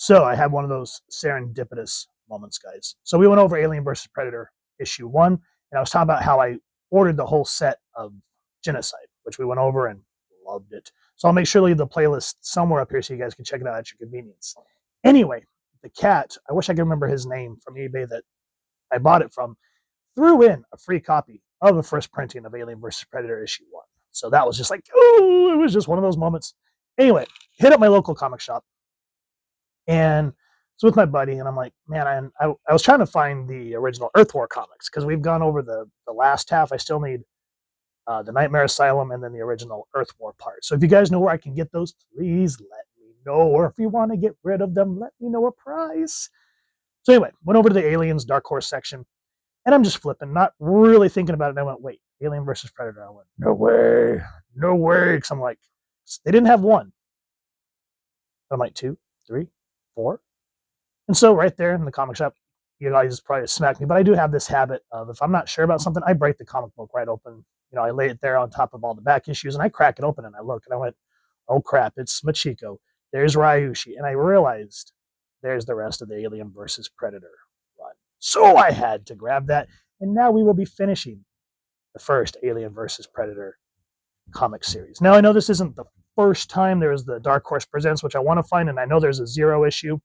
So I had one of those serendipitous moments, guys. So we went over Alien versus Predator issue 1, and I was talking about how I ordered the whole set of Genocide, which we went over and loved it. So I'll make sure to leave the playlist somewhere up here so you guys can check it out at your convenience. Anyway, the cat, I wish I could remember his name from eBay that I bought it from, threw in a free copy of the first printing of Alien vs. Predator issue 1. So that was just like, oh, it was just one of those moments. Anyway, hit up my local comic shop, and it's with my buddy, and I'm like, man, I was trying to find the original Earth War comics because we've gone over the last half. I still need the Nightmare Asylum and then the original Earth War part. So if you guys know where I can get those, please let me know. Or if you want to get rid of them, let me know a price. So anyway, went over to the Aliens Dark Horse section, and I'm just flipping, not really thinking about it. And I went, wait, Alien versus Predator. I went, no way, no way. Because I'm like, they didn't have one. I'm like, 2, 3, 4. And so right there in the comic shop, you guys probably smack me, but I do have this habit of, if I'm not sure about something, I break the comic book right open. You know, I lay it there on top of all the back issues, and I crack it open, and I look, and I went, oh crap, it's Machiko. There's Ryushi. And I realized there's the rest of the Alien versus Predator run. So I had to grab that, and now we will be finishing the first Alien versus Predator comic series. Now, I know this isn't the first time there's the Dark Horse Presents, which I want to find, and I know there's a 0 issue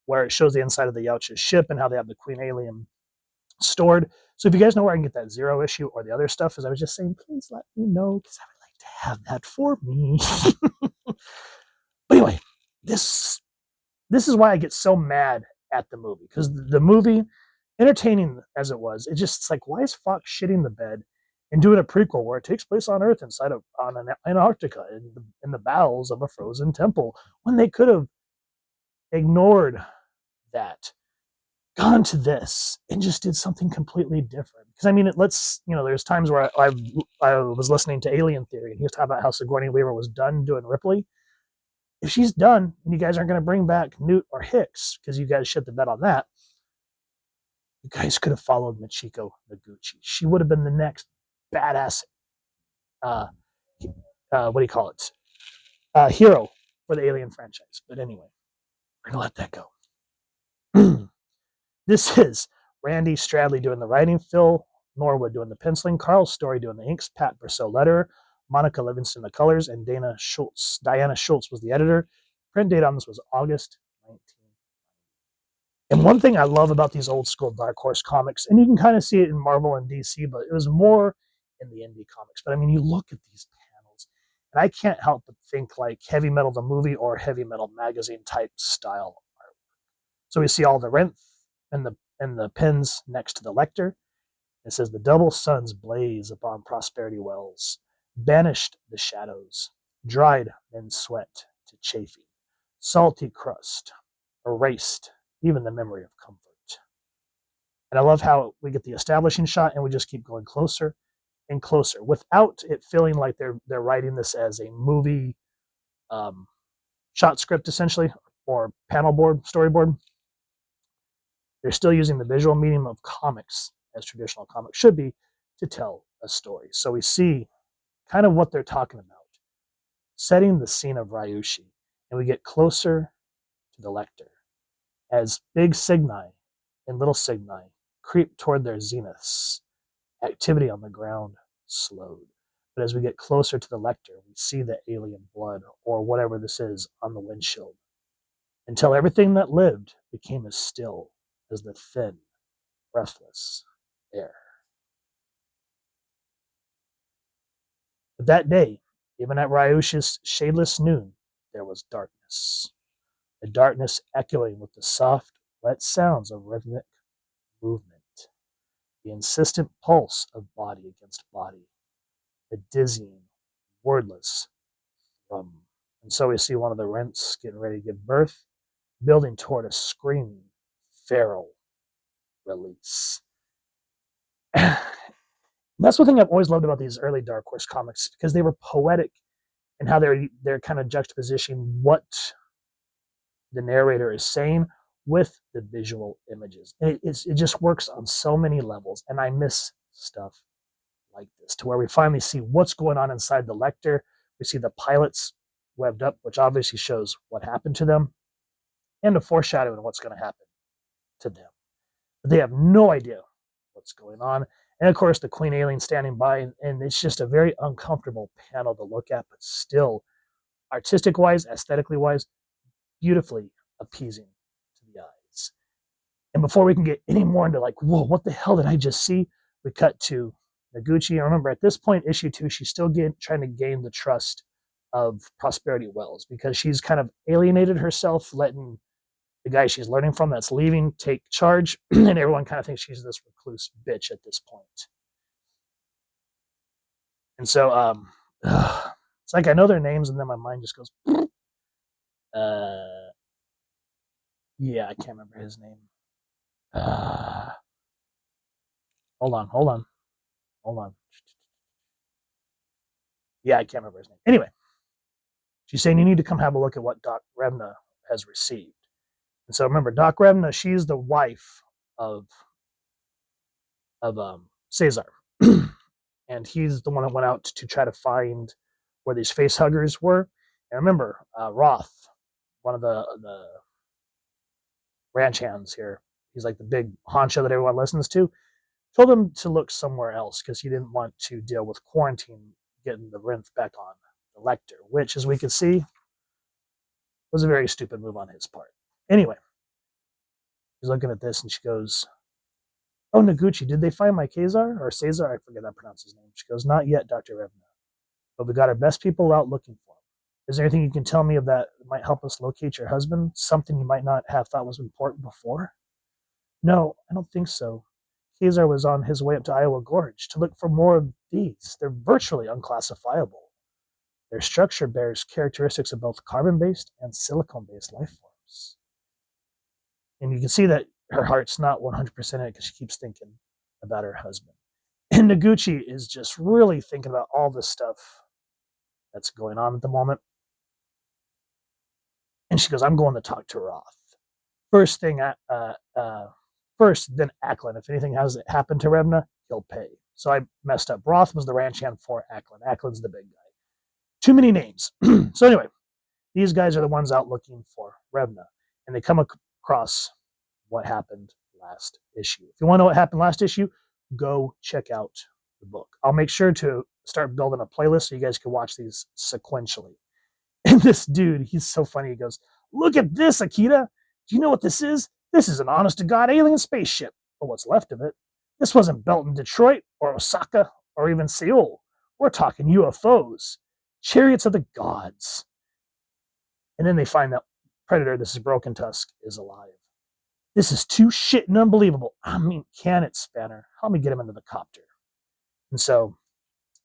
where it shows the inside of the Yautja's ship and how they have the Queen Alien stored. So if you guys know where I can get that 0 issue or the other stuff, as I was just saying, please let me know, because I would like to have that for me. But anyway, this is why I get so mad at the movie, because the movie, entertaining as it was, it's like, why is Fox shitting the bed and doing a prequel where it takes place on Earth inside of Antarctica in the bowels of a frozen temple, when they could have ignored that, gone to this, and just did something completely different. Because I mean, there's times where I was listening to Alien Theory, and he was talking about how Sigourney Weaver was done doing Ripley. If she's done, and you guys aren't going to bring back Newt or Hicks, because you guys shit the bed on that, you guys could have followed Machiko Noguchi. She would have been the next badass, what do you call it, hero for the Alien franchise. But anyway, we're going to let that go. This is Randy Stradley doing the writing, Phill Norwood doing the penciling, Carl Story doing the inks, Pat Brissot letterer, Monica Livingston the colors, and Diana Schultz was the editor. Print date on this was August 19. And one thing I love about these old school Dark Horse comics, and you can kind of see it in Marvel and DC, but it was more in the indie comics. But I mean, you look at these panels, and I can't help but think like Heavy Metal the movie or Heavy Metal magazine type style art. So we see all the Renth and the pins next to the Lecter. It says, the double suns blaze upon prosperity wells, banished the shadows, dried men's sweat to chafing, salty crust, erased even the memory of comfort. And I love how we get the establishing shot, and we just keep going closer and closer without it feeling like they're writing this as a movie shot script, essentially, or panel board, storyboard. They're still using the visual medium of comics, as traditional comics should be, to tell a story. So we see kind of what they're talking about, setting the scene of Ryushi, and we get closer to the Lecter as big Cygni and little Cygni creep toward their zeniths. Activity on the ground slowed. But as we get closer to the Lecter, we see the alien blood, or whatever this is, on the windshield, until everything that lived became as still as the thin, breathless air. But that day, even at Ryushi's shadeless noon, there was darkness. A darkness echoing with the soft, wet sounds of rhythmic movement, the insistent pulse of body against body, the dizzying, wordless thrum. And so we see one of the Rents getting ready to give birth, building toward a screaming, feral release. That's one thing I've always loved about these early Dark Horse comics, because they were poetic in how they're kind of juxtapositioning what the narrator is saying with the visual images. And it just works on so many levels, and I miss stuff like this, to where we finally see what's going on inside the Lecter. We see the pilots webbed up, which obviously shows what happened to them. and a foreshadowing of what's going to happen to them. But they have no idea what's going on. And of course, the Queen Alien standing by, and it's just a very uncomfortable panel to look at, but still, artistic wise, aesthetically wise, beautifully appeasing to the eyes. And before we can get any more into like, whoa, what the hell did I just see? We cut to Noguchi. And remember, at this point, issue 2, she's still trying to gain the trust of Prosperity Wells because she's kind of alienated herself, letting the guy she's learning from that's leaving take charge, and everyone kind of thinks she's this recluse bitch at this point. And so it's like I know their names, and then my mind just goes, yeah, I can't remember his name. Hold on. Yeah, I can't remember his name. Anyway, she's saying you need to come have a look at what Doc Revna has received. And so remember, Doc Revna, she's the wife of Cesar. And he's the one that went out to try to find where these face huggers were. And remember, Roth, one of the ranch hands here, he's like the big honcho that everyone listens to, told him to look somewhere else because he didn't want to deal with quarantine getting the Rinth back on the Lecter, which, as we could see, was a very stupid move on his part. Anyway, she's looking at this and she goes, "Oh, Noguchi, did they find my Cesar? Or Cesar? I forget how to pronounce his name." She goes, "Not yet, Dr. Revna. But we got our best people out looking for him. Is there anything you can tell me of that might help us locate your husband? Something you might not have thought was important before?" "No, I don't think so. Cesar was on his way up to Iowa Gorge to look for more of these. They're virtually unclassifiable. Their structure bears characteristics of both carbon-based and silicone-based life forms." And you can see that her heart's not 100% in it because she keeps thinking about her husband. And Noguchi is just really thinking about all this stuff that's going on at the moment. And she goes, "I'm going to talk to Roth. First, then Ackland. If anything has happened to Revna, he'll pay." So I messed up. Roth was the ranch hand for Ackland. Ackland's the big guy. Too many names. So anyway, these guys are the ones out looking for Revna. And they come across what happened last issue. If you want to know what happened last issue, go check out the book. I'll make sure to start building a playlist so you guys can watch these sequentially. And this dude, he's so funny. He goes, "Look at this, Akita. Do you know what this is? This is an honest-to-God alien spaceship, or what's left of it. This wasn't built in Detroit or Osaka or even Seoul. We're talking UFOs, chariots of the gods." And then they find that Predator, this is Broken Tusk, is alive. "This is too shit and unbelievable. I mean, can it, Spanner? Help me get him into the copter." And so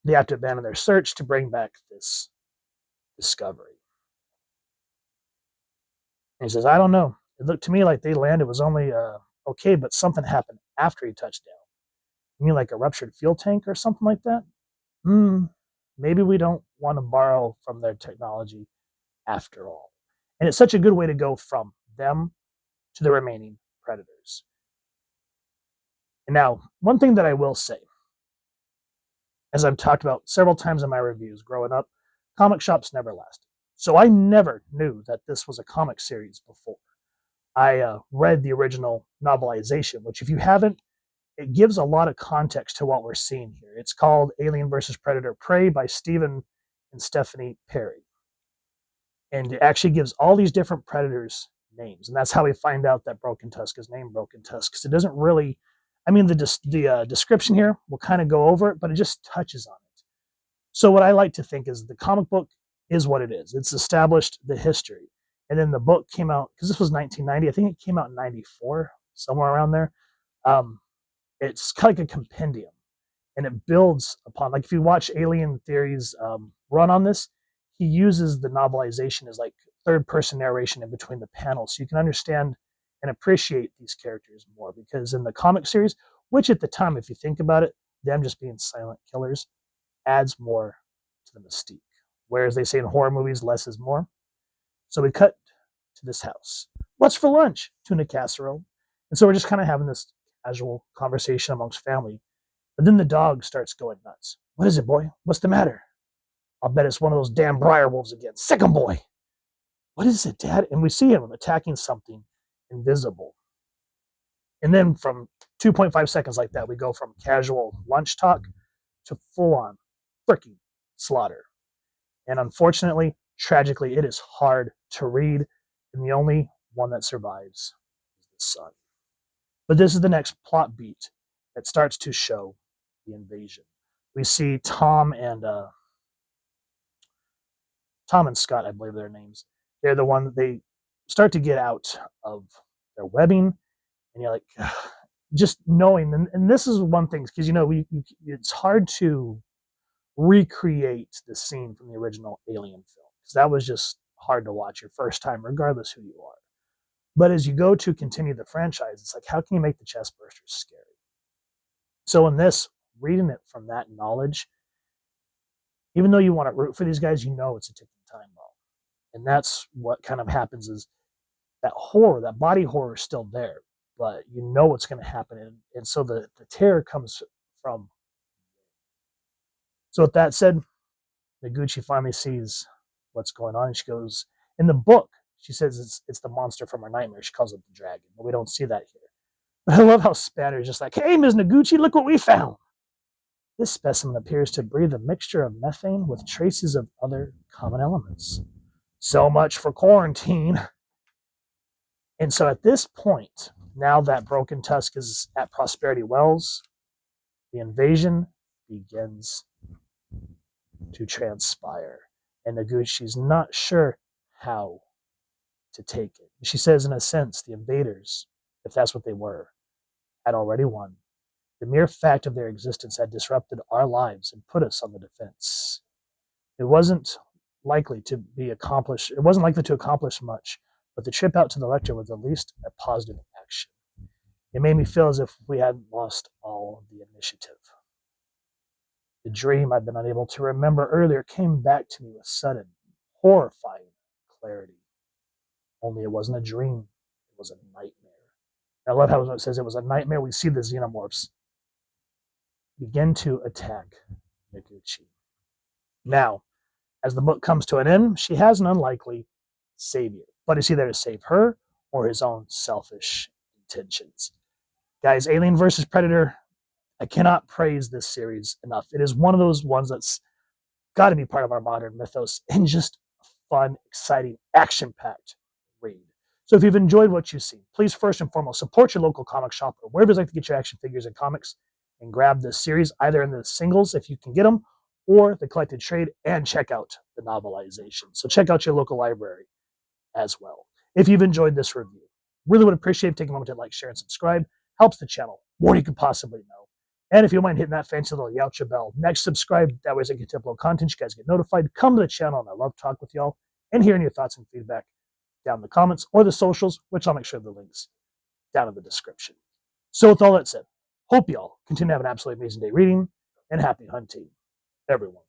they have to abandon their search to bring back this discovery. And he says, "I don't know. It looked to me like they landed was only okay, but something happened after he touched down. You mean like a ruptured fuel tank or something like that? Maybe we don't want to borrow from their technology after all." And it's such a good way to go from them to the remaining Predators. And now, one thing that I will say, as I've talked about several times in my reviews growing up, comic shops never lasted. So I never knew that this was a comic series before. I read the original novelization, which if you haven't, it gives a lot of context to what we're seeing here. It's called Alien vs. Predator Prey by Stephen and Stephanie Perry. And it actually gives all these different predators names. And that's how we find out that Broken Tusk is named Broken Tusk. Because it doesn't really, I mean, the description here, we'll kind of go over it, but it just touches on it. So what I like to think is the comic book is what it is. It's established the history. And then the book came out, because this was 1990, I think it came out in 94, somewhere around there. It's kind of like a compendium. And it builds upon, like if you watch Alien Theory's run on this, he uses the novelization as like third-person narration in between the panels, so you can understand and appreciate these characters more. Because in the comic series, which at the time, if you think about it, them just being silent killers adds more to the mystique. Whereas they say in horror movies, less is more. So we cut to this house. "What's for lunch?" "Tuna casserole." And so we're just kind of having this casual conversation amongst family. But then the dog starts going nuts. "What is it, boy? What's the matter?" "I'll bet it's one of those damn briar wolves again. Sick 'em, boy." what is it, Dad? And we see him attacking something invisible. And then from 2.5 seconds like that, we go from casual lunch talk to full on freaking slaughter. And unfortunately, tragically, it is hard to read. And the only one that survives is the son. But this is the next plot beat that starts to show the invasion. We see Tom and Scott, I believe their names. They're the one that they start to get out of their webbing, and you're like, just knowing. And this is one thing because it's hard to recreate the scene from the original Alien film because that was just hard to watch your first time, regardless who you are. But as you go to continue the franchise, it's like, how can you make the chest bursters scary? So in this, reading it from that knowledge, even though you want to root for these guys, it's a ticking time bomb. And that's what kind of happens is that horror, that body horror is still there, but you know what's going to happen. And so the terror comes from. So with that said, Noguchi finally sees what's going on. And she goes, in the book, she says it's the monster from her nightmare. She calls it the dragon, but we don't see that here. But I love how Spanner is just like, hey, Ms. Noguchi, look what we found. This specimen appears to breathe a mixture of methane with traces of other common elements. So much for quarantine. And so at this point, now that Broken Tusk is at Prosperity Wells, the invasion begins to transpire. And Noguchi's not sure how to take it. She says, in a sense, the invaders, if that's what they were, had already won. The mere fact of their existence had disrupted our lives and put us on the defense. It wasn't likely to accomplish much, but the trip out to the lecture was at least a positive action. It made me feel as if we hadn't lost all of the initiative. The dream I'd been unable to remember earlier came back to me with sudden, horrifying clarity. Only it wasn't a dream, it was a nightmare. I love how it says it was a nightmare. We see the xenomorphs begin to attack Noguchi. Now, as the book comes to an end, she has an unlikely savior, but is he there to save her or his own selfish intentions? Guys, Alien versus Predator, I cannot praise this series enough. It is one of those ones that's got to be part of our modern mythos and just a fun, exciting, action-packed read. So if you've enjoyed what you've seen, please first and foremost support your local comic shop or wherever you like to get your action figures and comics and grab this series either in the singles if you can get them or the collected trade and check out the novelization. So check out your local library as well. If you've enjoyed this review, really would appreciate taking a moment to like, share, and subscribe. Helps the channel more than you could possibly know. And if you mind hitting that fancy little Yautja bell, next subscribe. That way as I get to upload content, you guys get notified. Come to the channel, and I love talking with y'all and hearing your thoughts and feedback down in the comments or the socials, which I'll make sure the links down in the description. So with all that said, hope y'all continue to have an absolutely amazing day reading and happy hunting, everyone.